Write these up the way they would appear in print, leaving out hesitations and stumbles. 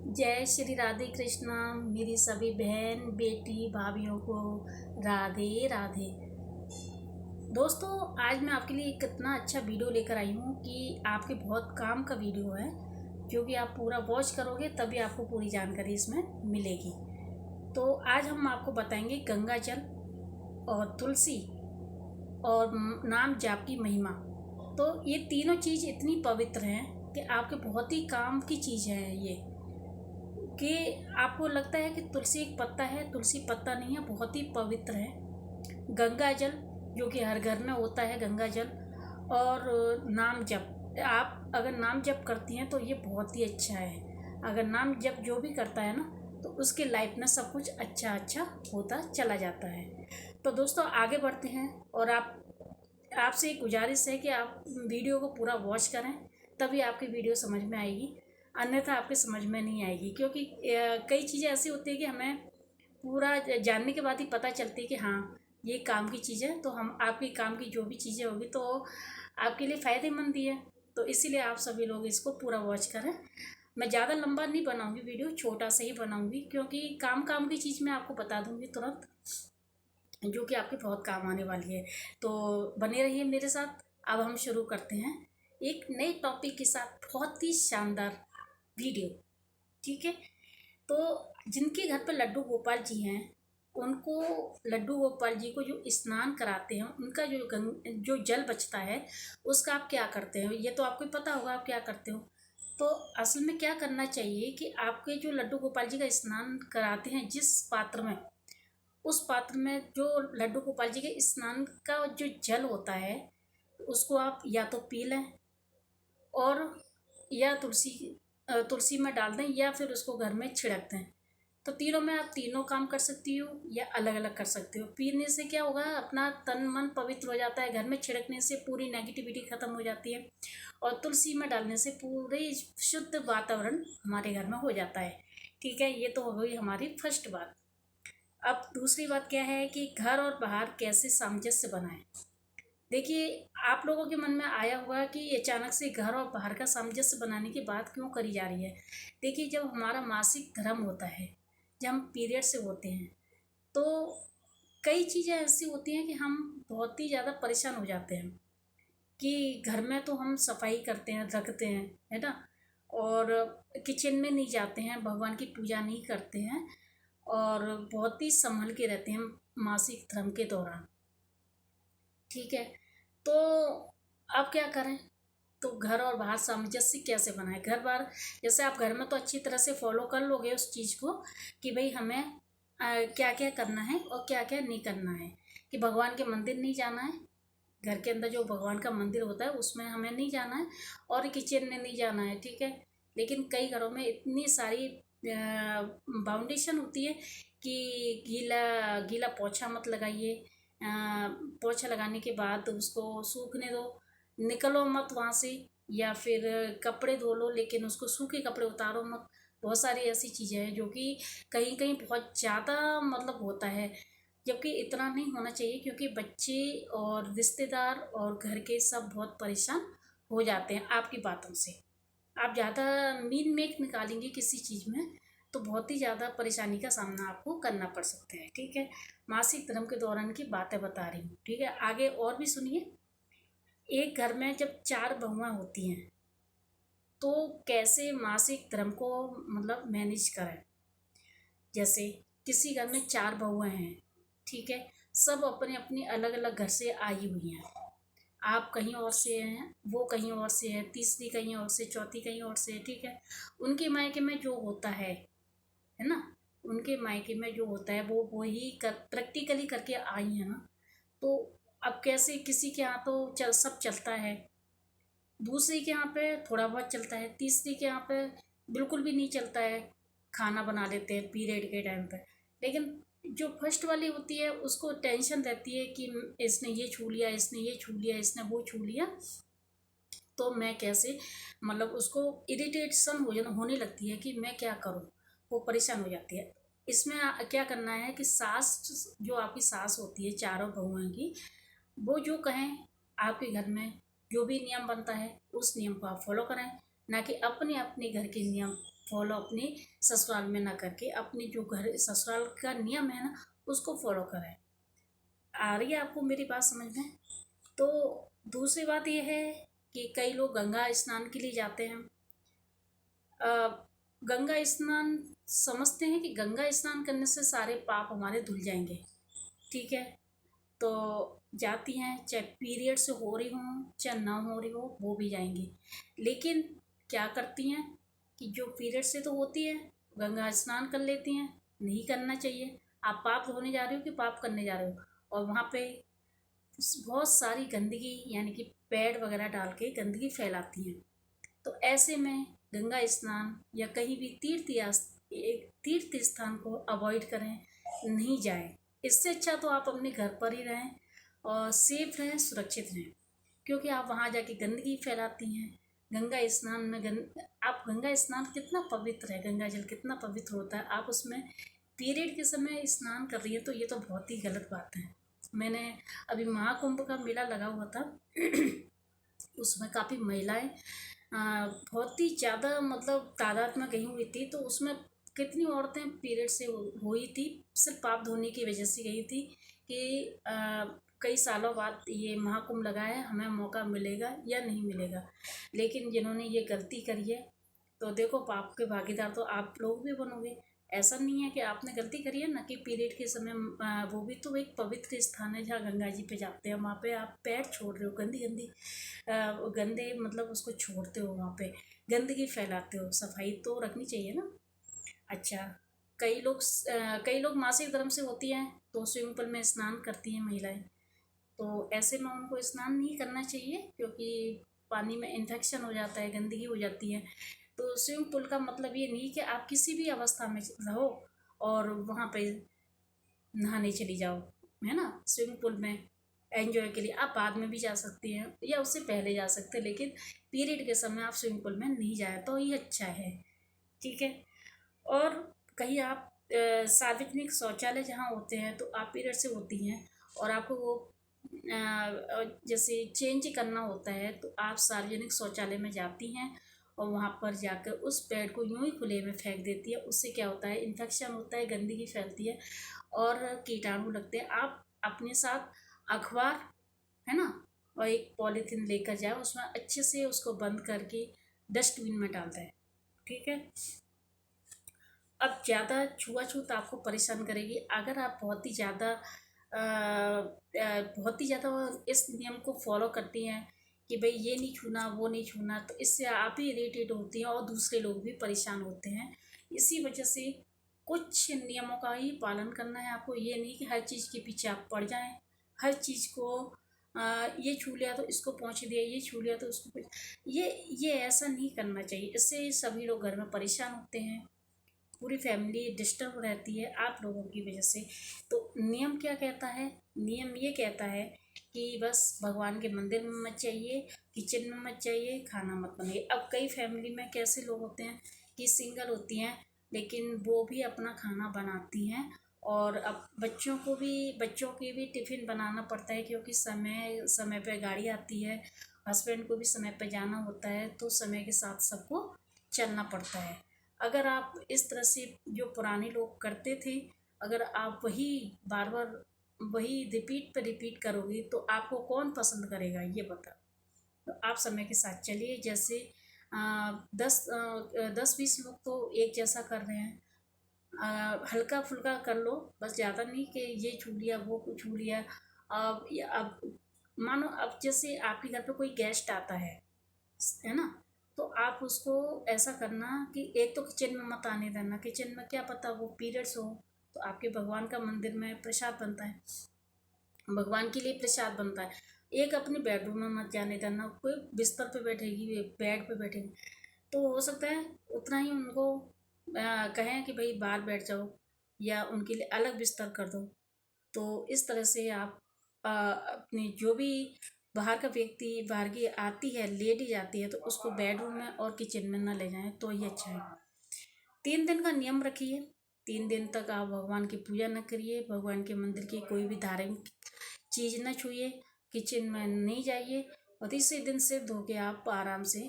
जय श्री राधे कृष्णा। मेरी सभी बहन बेटी भाभीयों को राधे राधे। दोस्तों, आज मैं आपके लिए एक इतना अच्छा वीडियो लेकर आई हूँ कि आपके बहुत काम का वीडियो है, क्योंकि आप पूरा वॉच करोगे तभी आपको पूरी जानकारी इसमें मिलेगी। तो आज हम आपको बताएंगे गंगा जल और तुलसी और नाम जाप की महिमा। तो ये तीनों चीज़ इतनी पवित्र हैं कि आपके बहुत ही काम की चीज़ है ये। कि आपको लगता है कि तुलसी एक पत्ता है, तुलसी पत्ता नहीं है, बहुत ही पवित्र है। गंगा जल जो कि हर घर में होता है, गंगा जल और नाम जप। आप अगर नाम जप करती हैं तो ये बहुत ही अच्छा है। अगर नाम जप जो भी करता है ना, तो उसके लाइफ में सब कुछ अच्छा अच्छा होता चला जाता है। तो दोस्तों, आगे बढ़ते हैं और आपसे एक गुजारिश है कि आप वीडियो को पूरा वॉच करें, तभी आपकी वीडियो समझ में आएगी, अन्यथा आपके समझ में नहीं आएगी। क्योंकि कई चीज़ें ऐसी होती है कि हमें पूरा जानने के बाद ही पता चलती है कि हाँ, ये काम की चीज़ है। तो हम आपकी काम की जो भी चीज़ें होगी तो आपके लिए फ़ायदेमंद ही है। तो इसीलिए आप सभी लोग इसको पूरा वॉच करें। मैं ज़्यादा लंबा नहीं बनाऊंगी वीडियो, छोटा सा ही बनाऊंगी, क्योंकि काम की चीज़ मैं आपको बता दूंगी तुरंत, जो कि आपके बहुत काम आने वाली है। तो बने रहिए मेरे साथ। अब हम शुरू करते हैं एक नए टॉपिक के साथ, बहुत ही शानदार वीडियो। ठीक है। तो जिनके घर पर लड्डू गोपाल जी हैं, उनको लड्डू गोपाल जी को जो स्नान कराते हैं, उनका जो जल बचता है, उसका आप क्या करते हो, ये तो आपको पता होगा आप क्या करते हो। तो असल में क्या करना चाहिए कि आपके जो लड्डू गोपाल जी का स्नान कराते हैं, जिस पात्र में, उस पात्र में जो लड्डू गोपाल जी के स्नान का जो जल होता है, उसको आप या तो पी लें और या तुलसी में डाल दें, या फिर उसको घर में छिड़क दें। तो तीनों में आप तीनों काम कर सकती हो या अलग अलग कर सकते हो। पीने से क्या होगा, अपना तन मन पवित्र हो जाता है। घर में छिड़कने से पूरी नेगेटिविटी खत्म हो जाती है, और तुलसी में डालने से पूरे शुद्ध वातावरण हमारे घर में हो जाता है। ठीक है, ये तो हो गई हमारी फर्स्ट बात। अब दूसरी बात क्या है कि घर और बाहर कैसे सामंजस्य बनाएं। देखिए, आप लोगों के मन में आया होगा कि अचानक से घर और बाहर का सामंजस्य बनाने की बात क्यों करी जा रही है। देखिए, जब हमारा मासिक धर्म होता है, जब हम पीरियड से होते हैं, तो कई चीज़ें ऐसी होती हैं कि हम बहुत ही ज़्यादा परेशान हो जाते हैं कि घर में तो हम सफाई करते हैं, रखते हैं, है ना, और किचन में नहीं जाते हैं, भगवान की पूजा नहीं करते हैं, और बहुत ही संभल के रहते हैं मासिक धर्म के दौरान। ठीक है। तो अब क्या करें, तो घर और बाहर सामंजस्य कैसे बनाए। घर बार जैसे आप घर में तो अच्छी तरह से फॉलो कर लोगे उस चीज़ को कि भाई हमें क्या क्या करना है और क्या क्या नहीं करना है। कि भगवान के मंदिर नहीं जाना है, घर के अंदर जो भगवान का मंदिर होता है उसमें हमें नहीं जाना है, और किचन में नहीं जाना है। ठीक है। लेकिन कई घरों में इतनी सारी बाउंडेशन होती है कि गीला गीला पोछा मत लगाइए, पोछा लगाने के बाद उसको सूखने दो, निकलो मत वहाँ से, या फिर कपड़े धो लो लेकिन उसको सूखे कपड़े उतारो मत। बहुत सारी ऐसी चीज़ें हैं जो कि कहीं कहीं बहुत ज़्यादा मतलब होता है, जबकि इतना नहीं होना चाहिए, क्योंकि बच्चे और रिश्तेदार और घर के सब बहुत परेशान हो जाते हैं आपकी बातों से। आप ज़्यादा मीन मेक निकालेंगे किसी चीज़ में तो बहुत ही ज़्यादा परेशानी का सामना आपको करना पड़ सकता है। ठीक है। मासिक धर्म के दौरान की बातें बता रही हूँ। ठीक है, आगे और भी सुनिए। एक घर में जब 4 बहुएं होती हैं, तो कैसे मासिक धर्म को मतलब मैनेज करें। जैसे किसी घर में 4 बहुएं हैं, ठीक है, सब अपने अपने अलग अलग घर से आई हुई हैं। आप कहीं और से हैं, वो कहीं और से है, तीसरी कहीं और से, चौथी कहीं और से है। ठीक है। उनके मायके में जो होता है ना, उनके मायके में जो होता है वो ही कर प्रैक्टिकली करके आई है ना। तो अब कैसे, किसी के यहाँ तो सब चलता है, दूसरी के यहाँ पे थोड़ा बहुत चलता है, तीसरी के यहाँ पे बिल्कुल भी नहीं चलता है, खाना बना लेते हैं पीरियड के टाइम पे। लेकिन जो फर्स्ट वाली होती है उसको टेंशन रहती है कि इसने ये छू लिया, इसने ये छू लिया, इसने वो छू लिया, तो मैं कैसे, मतलब उसको इरिटेशन होने लगती है कि मैं क्या करूँ, वो परेशान हो जाती है। इसमें क्या करना है कि सास, जो आपकी सास होती है चारों बहुओं की, वो जो कहें, आपके घर में जो भी नियम बनता है उस नियम को आप फॉलो करें, ना कि अपने अपने घर के नियम फॉलो अपने ससुराल में ना करके अपने जो घर ससुराल का नियम है ना उसको फॉलो करें। आ रही है आपको मेरी बात समझ में? तो दूसरी बात यह है कि कई लोग गंगा स्नान के लिए जाते हैं। अ, गंगा स्नान समझते हैं कि गंगा स्नान करने से सारे पाप हमारे धुल जाएंगे। ठीक है, तो जाती हैं, चाहे पीरियड से हो रही हो चाहे ना हो रही हो वो भी जाएंगी। लेकिन क्या करती हैं कि जो पीरियड से तो होती है गंगा स्नान कर लेती हैं। नहीं करना चाहिए। आप पाप धोने जा रहे हो कि पाप करने जा रहे हो? और वहाँ पे बहुत सारी गंदगी यानी कि पैड वगैरह डाल के गंदगी फैलाती हैं। तो ऐसे में गंगा स्नान या कहीं भी तीर्थ स्थान को अवॉइड करें, नहीं जाएं। इससे अच्छा तो आप अपने घर पर ही रहें और सेफ रहें, सुरक्षित रहें। क्योंकि आप वहाँ जाके गंदगी फैलाती हैं। गंगा स्नान में आप गंगा स्नान कितना पवित्र है, गंगा जल कितना पवित्र होता है, आप उसमें पीरियड के समय स्नान कर रही है तो ये तो बहुत ही गलत बात है। मैंने अभी महाकुंभ का मेला लगा हुआ था उसमें काफ़ी महिलाएं बहुत ही ज़्यादा मतलब तादाद में गई हुई थी। तो उसमें कितनी औरतें पीरियड से हुई थी, सिर्फ पाप धोने की वजह से गई थी कि कई सालों बाद ये महाकुंभ लगा है, हमें मौका मिलेगा या नहीं मिलेगा। लेकिन जिन्होंने ये गलती करी है तो देखो पाप के भागीदार तो आप लोग भी बनोगे। ऐसा नहीं है कि आपने गलती करी है ना कि पीरियड के समय वो भी तो एक पवित्र स्थान है जहाँ गंगा जी पे जाते हैं, वहाँ पे आप पैर छोड़ रहे हो, गंदी गंदी गंदे मतलब उसको छोड़ते हो, वहाँ पे गंदगी फैलाते हो। सफाई तो रखनी चाहिए ना। अच्छा, कई लोग मासिक धर्म से होती हैं तो स्विमिंग पूल में स्नान करती हैं महिलाएं। तो ऐसे में उनको स्नान नहीं करना चाहिए क्योंकि पानी में इन्फेक्शन हो जाता है, गंदगी हो जाती है। तो स्विमिंग पूल का मतलब ये नहीं कि आप किसी भी अवस्था में रहो और वहाँ पे नहाने चली जाओ, है ना। स्विमिंग पूल में एंजॉय के लिए आप बाद में भी जा सकती हैं या उससे पहले जा सकते हैं, लेकिन पीरियड के समय आप स्विमिंग पूल में नहीं जाए तो ये अच्छा है। ठीक है। और कहीं आप सार्वजनिक शौचालय जहाँ होते हैं तो आप पीरियड से होती हैं और आपको वो जैसे चेंज करना होता है तो आप सार्वजनिक शौचालय में जाती हैं और वहाँ पर जाकर उस पैड को यूं ही खुले में फेंक देती है। उससे क्या होता है, इन्फेक्शन होता है, गंदगी फैलती है और कीटाणु लगते हैं। आप अपने साथ अखबार, है ना, और एक पॉलीथीन लेकर जाए, उसमें अच्छे से उसको बंद करके डस्टबिन में डाल दें। ठीक है। अब ज़्यादा छुआछूत आपको परेशान करेगी अगर आप बहुत ही ज़्यादा इस नियम को फॉलो करती हैं कि भाई ये नहीं छूना वो नहीं छूना, तो इससे आप ही इरिटेट होती हैं और दूसरे लोग भी परेशान होते हैं। इसी वजह से कुछ नियमों का ही पालन करना है आपको। ये नहीं कि हर चीज़ के पीछे आप पड़ जाएं, हर चीज़ को ये छू लिया तो इसको पहुँच दिया, ये छू लिया तो उसको ये ऐसा नहीं करना चाहिए। इससे सभी लोग घर में परेशान होते हैं, पूरी फैमिली डिस्टर्ब रहती है आप लोगों की वजह से। तो नियम क्या कहता है? नियम ये कहता है कि बस भगवान के मंदिर में मत जाइए, किचन में मत जाइए, खाना मत बनाइए। अब कई फैमिली में कैसे लोग होते हैं कि सिंगल होती हैं लेकिन वो भी अपना खाना बनाती हैं और अब बच्चों के भी टिफ़िन बनाना पड़ता है क्योंकि समय समय पे गाड़ी आती है, हस्बैंड को भी समय पे जाना होता है, तो समय के साथ सबको चलना पड़ता है। अगर आप इस तरह से जो पुराने लोग करते थे, अगर आप वही बार बार वही रिपीट पे रिपीट करोगे तो आपको कौन पसंद करेगा ये बता। तो आप समय के साथ चलिए। जैसे 10-20 लोग तो एक जैसा कर रहे हैं, हल्का फुल्का कर लो, बस ज़्यादा नहीं कि ये छू लिया वो छू लिया। अब मानो अब जैसे आपके घर पे कोई गेस्ट आता है ना, तो आप उसको ऐसा करना कि एक तो किचन में मत आने देना। किचन में क्या पता वो पीरियड्स हो, तो आपके भगवान का मंदिर में प्रसाद बनता है, भगवान के लिए प्रसाद बनता है। एक अपने बेडरूम में मत जाने देना। कोई बिस्तर पे बैठेगी, बेड पे बैठेगी, तो हो सकता है उतना ही उनको कहें कि भाई बाहर बैठ जाओ या उनके लिए अलग बिस्तर कर दो। तो इस तरह से आप अपने जो भी बाहर का व्यक्ति बाहर की आती है, लेडी जाती है, तो उसको बेडरूम में और किचन में ना ले जाएं तो ये अच्छा है। 3 दिन का नियम रखिए। 3 दिन तक आप भगवान की पूजा न करिए, भगवान के मंदिर की कोई भी धार्मिक चीज़ न छूइए, किचन में नहीं जाइए और तीसरे दिन से धो के आप आराम से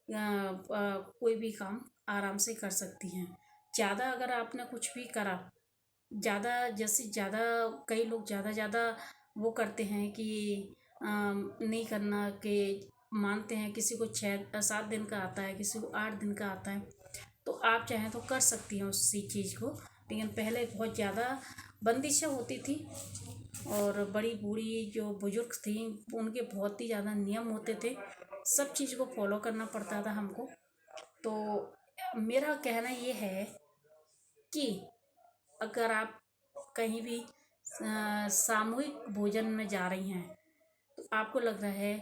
कोई भी काम आराम से कर सकती हैं। ज़्यादा अगर आपने कुछ भी करा, ज़्यादा जैसे ज़्यादा, कई लोग ज़्यादा वो करते हैं कि नहीं करना, कि मानते हैं किसी को 6-7 दिन का आता है, किसी को 8 दिन का आता है, तो आप चाहें तो कर सकती हैं उसी चीज़ को। लेकिन पहले बहुत ज़्यादा बंदिशें होती थी और बड़ी बूढ़ी जो बुजुर्ग थी उनके बहुत ही ज़्यादा नियम होते थे, सब चीज़ को फॉलो करना पड़ता था हमको। तो मेरा कहना ये है कि अगर आप कहीं भी सामूहिक भोजन में जा रही हैं, तो आपको लग रहा है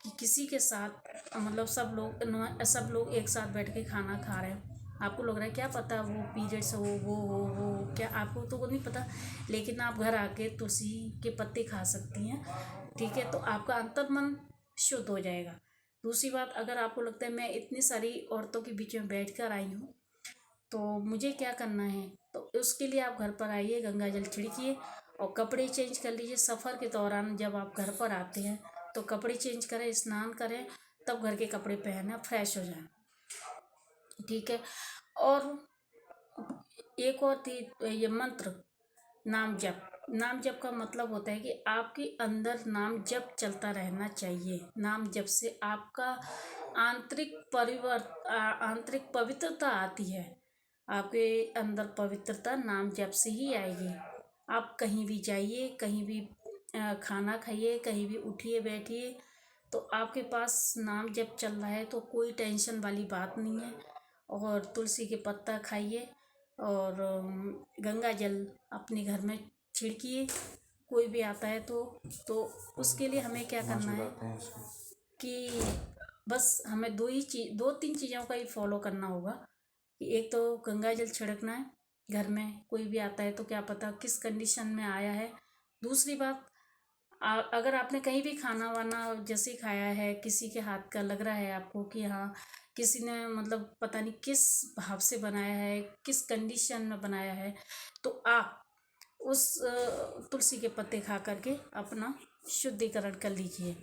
कि किसी के साथ मतलब सब लोग एक साथ बैठ के खाना खा रहे हैं, आपको लग रहा है क्या पता वो पीरियड्स हो, वो क्या, आपको तो वो नहीं पता, लेकिन आप घर आके तुलसी के पत्ते खा सकती हैं। ठीक है, तो आपका अंतर्मन शुद्ध हो जाएगा। दूसरी बात, अगर आपको लगता है मैं इतनी सारी औरतों के बीच में बैठ कर आई हूँ तो मुझे क्या करना है, तो उसके लिए आप घर पर आइए, गंगा जल छिड़किए और कपड़े चेंज कर लीजिए। सफ़र के दौरान जब आप घर पर आते हैं तो कपड़े चेंज करें, स्नान करें, तब घर के कपड़े पहने, फ्रेश हो जाएं। ठीक है। और एक और थी, ये मंत्र, नाम जप। नाम जप का मतलब होता है कि आपके अंदर नाम जप चलता रहना चाहिए। नाम जप से आपका आंतरिक पवित्रता आती है। आपके अंदर पवित्रता नाम जप से ही आएगी। आप कहीं भी जाइए, कहीं भी खाना खाइए, कहीं भी उठिए बैठिए, तो आपके पास नाम जप चल रहा है तो कोई टेंशन वाली बात नहीं है। और तुलसी के पत्ता खाइए और गंगा जल अपने घर में छिड़किए। कोई भी आता है तो उसके लिए हमें क्या करना है कि बस हमें 2-3 चीज़ों का ही फॉलो करना होगा। कि एक तो गंगा जल छिड़कना है, घर में कोई भी आता है तो क्या पता किस कंडीशन में आया है। दूसरी बात, अगर आपने कहीं भी खाना वाना जैसे खाया है, किसी के हाथ का लग रहा है आपको कि हाँ किसी ने मतलब पता नहीं किस भाव से बनाया है, किस कंडीशन में बनाया है, तो आप उस तुलसी के पत्ते खा करके अपना शुद्धिकरण कर लीजिए।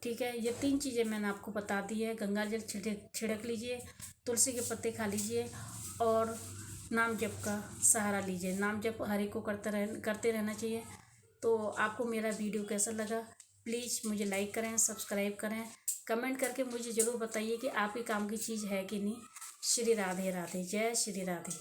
ठीक है, ये 3 चीज़ें मैंने आपको बता दी है। गंगा जल छिड़क लीजिए, तुलसी के पत्ते खा लीजिए और नाम जप का सहारा लीजिए। नाम जप हर एक को करते रहना चाहिए। तो आपको मेरा वीडियो कैसा लगा, प्लीज़ मुझे लाइक करें, सब्सक्राइब करें, कमेंट करके मुझे ज़रूर बताइए कि आपके काम की चीज़ है कि नहीं। श्री राधे राधे, जय श्री राधे।